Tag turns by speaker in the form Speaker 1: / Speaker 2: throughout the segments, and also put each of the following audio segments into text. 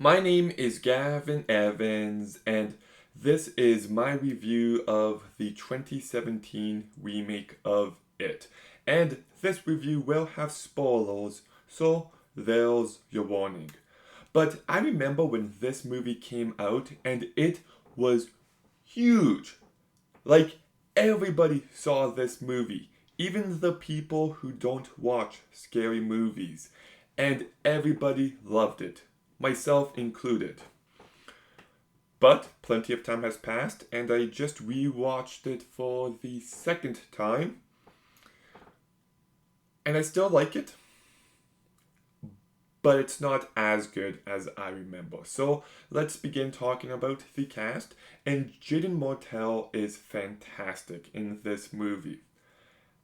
Speaker 1: My name is Gavin Evans, and this is my review of the 2017 remake of It. And this review will have spoilers, so there's your warning. But I remember when this movie came out, and it was huge. Like, everybody saw this movie, even the people who don't watch scary movies, and everybody loved it, myself included. But plenty of time has passed, and I just rewatched it for the second time, and I still like it, but it's not as good as I remember. So let's begin talking about the cast. And Jaden Martell is fantastic in this movie.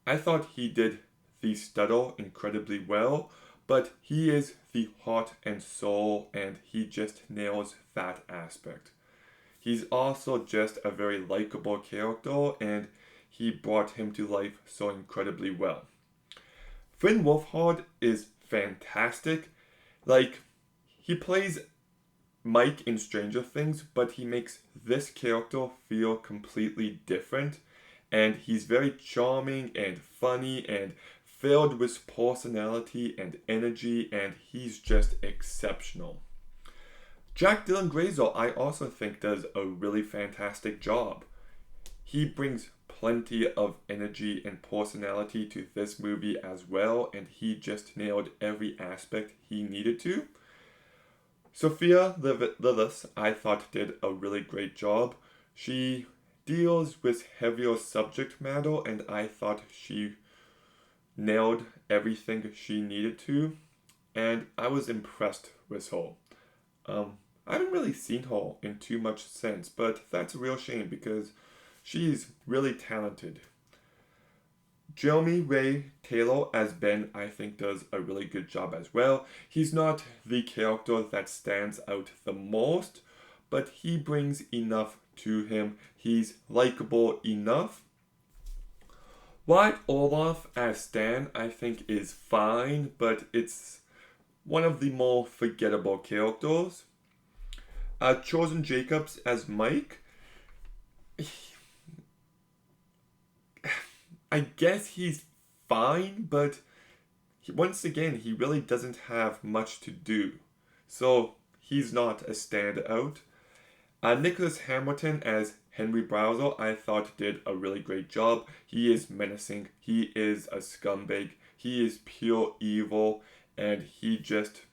Speaker 1: I thought he did the stutter incredibly well, but he is the heart and soul, and he just nails that aspect. He's also just a very likable character, and he brought him to life so incredibly well. Finn Wolfhard is fantastic. Like, he plays Mike in Stranger Things, but he makes this character feel completely different. And he's very charming and funny and filled with personality and energy, and he's just exceptional. Jack Dylan Grazer, I also think, does a really fantastic job. He brings plenty of energy and personality to this movie as well, and he just nailed every aspect he needed to. Sophia Lillis, I thought, did a really great job. She deals with heavier subject matter, and I thought she nailed everything she needed to, and I was impressed with her. I haven't really seen her in too much since, but that's a real shame because she's really talented. Jeremy Ray Taylor as Ben, I think, does a really good job as well. He's not the character that stands out the most, but he brings enough to him. He's likable enough. Wyatt Olaf as Stan, I think, is fine, but it's one of the more forgettable characters. Chosen Jacobs as Mike, I guess he's fine, but once again, he really doesn't have much to do. So he's not a standout. Nicholas Hamilton as Henry Browser, I thought, did a really great job. He is menacing, he is a scumbag, he is pure evil, and he just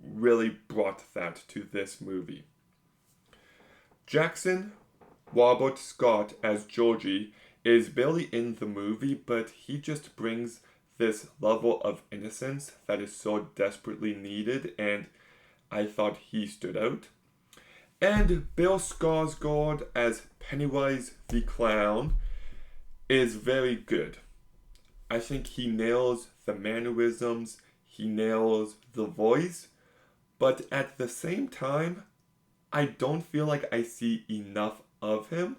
Speaker 1: really brought that to this movie. Jackson Robert Scott as Georgie is barely in the movie, but he just brings this level of innocence that is so desperately needed, and I thought he stood out. And Bill Skarsgård as Pennywise the Clown is very good. I think he nails the mannerisms, he nails the voice, but at the same time, I don't feel like I see enough of him,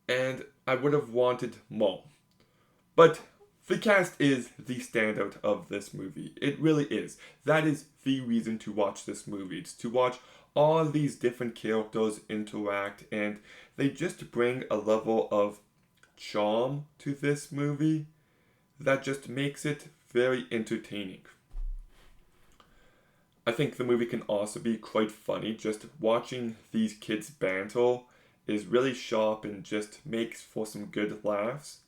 Speaker 1: and I would have wanted more. But the cast is the standout of this movie. It really is. That is the reason to watch this movie. It's to watch all these different characters interact, and they just bring a level of charm to this movie that just makes it very entertaining. I think the movie can also be quite funny. Just watching these kids banter is really sharp and just makes for some good laughs.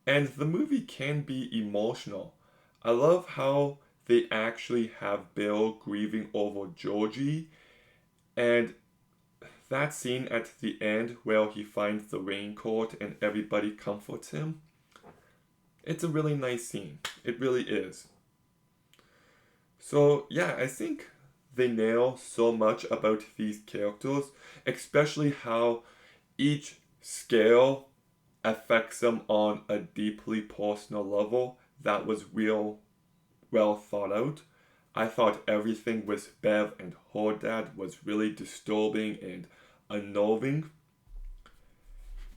Speaker 1: And the movie can be emotional. I love how they actually have Bill grieving over Georgie, and that scene at the end where he finds the raincoat and everybody comforts him. It's a really nice scene. It really is. So, yeah, I think they nail so much about these characters, especially how each scale affects them on a deeply personal level that was real well thought out. I thought everything with Bev and her dad was really disturbing and unnerving.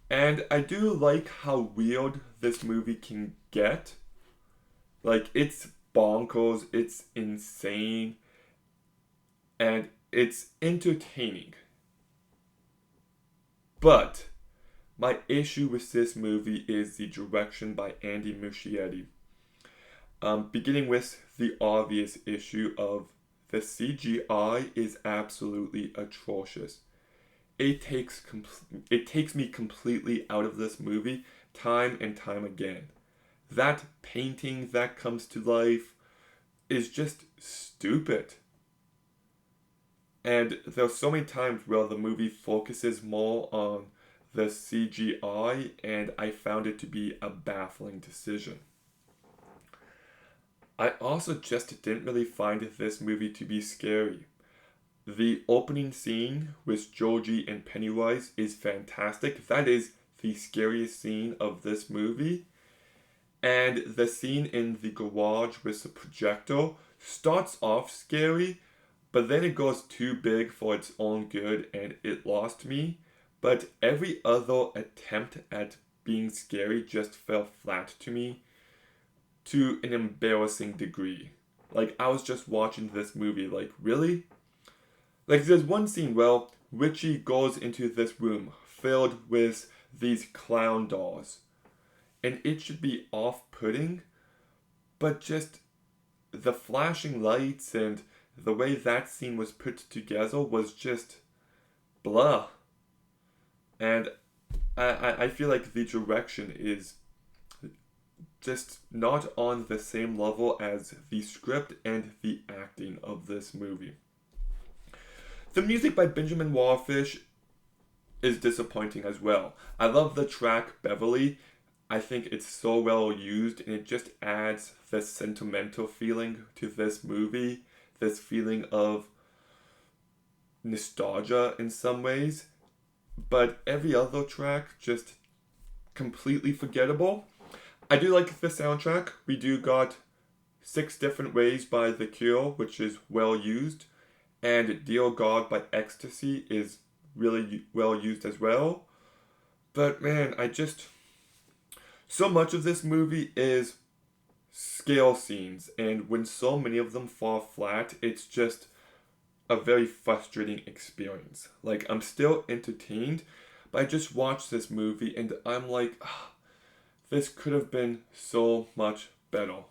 Speaker 1: And I do like how weird this movie can get. Like, it's bonkers, it's insane, and it's entertaining. But my issue with this movie is the direction by Andy Muschietti. Beginning with the obvious issue of the CGI is absolutely atrocious. It takes me completely out of this movie time and time again. That painting that comes to life is just stupid. And there's so many times where the movie focuses more on the CGI, and I found it to be a baffling decision. I also just didn't really find this movie to be scary. The opening scene with Joji and Pennywise is fantastic. That is the scariest scene of this movie. And the scene in the garage with the projector starts off scary, but then it goes too big for its own good and it lost me. But every other attempt at being scary just fell flat to me to an embarrassing degree. Like, I was just watching this movie, like, really? Like, there's one scene where Richie goes into this room filled with these clown dolls. And it should be off-putting, but just the flashing lights and the way that scene was put together was just blah. And I feel like the direction is just not on the same level as the script and the acting of this movie. The music by Benjamin Wallfish is disappointing as well. I love the track Beverly. I think it's so well used and it just adds this sentimental feeling to this movie, this feeling of nostalgia in some ways. But every other track just completely forgettable. I do like the soundtrack. We do got 6 Different Ways by The Cure, which is well used. And Dear God by Ecstasy is really well used as well. But man, so much of this movie is scale scenes, and when so many of them fall flat, it's just a very frustrating experience. Like, I'm still entertained, but I just watched this movie and I'm like, this could have been so much better.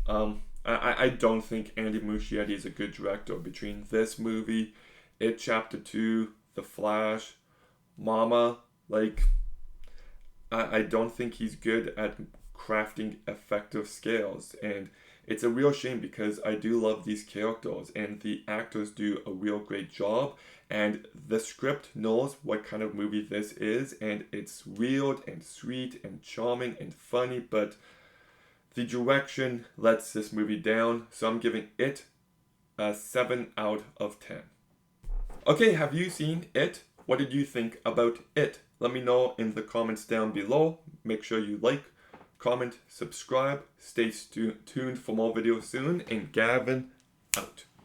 Speaker 1: I don't think Andy Muschietti is a good director. Between this movie, It Chapter 2, The Flash, Mama, like, I don't think he's good at crafting effective scales, and it's a real shame because I do love these characters and the actors do a real great job, and the script knows what kind of movie this is, and it's weird and sweet and charming and funny, but the direction lets this movie down, so I'm giving it a 7 out of 10. Okay, have you seen It? What did you think about it? Let me know in the comments down below. Make sure you like, comment, subscribe. Stay tuned for more videos soon. And Gavin, out.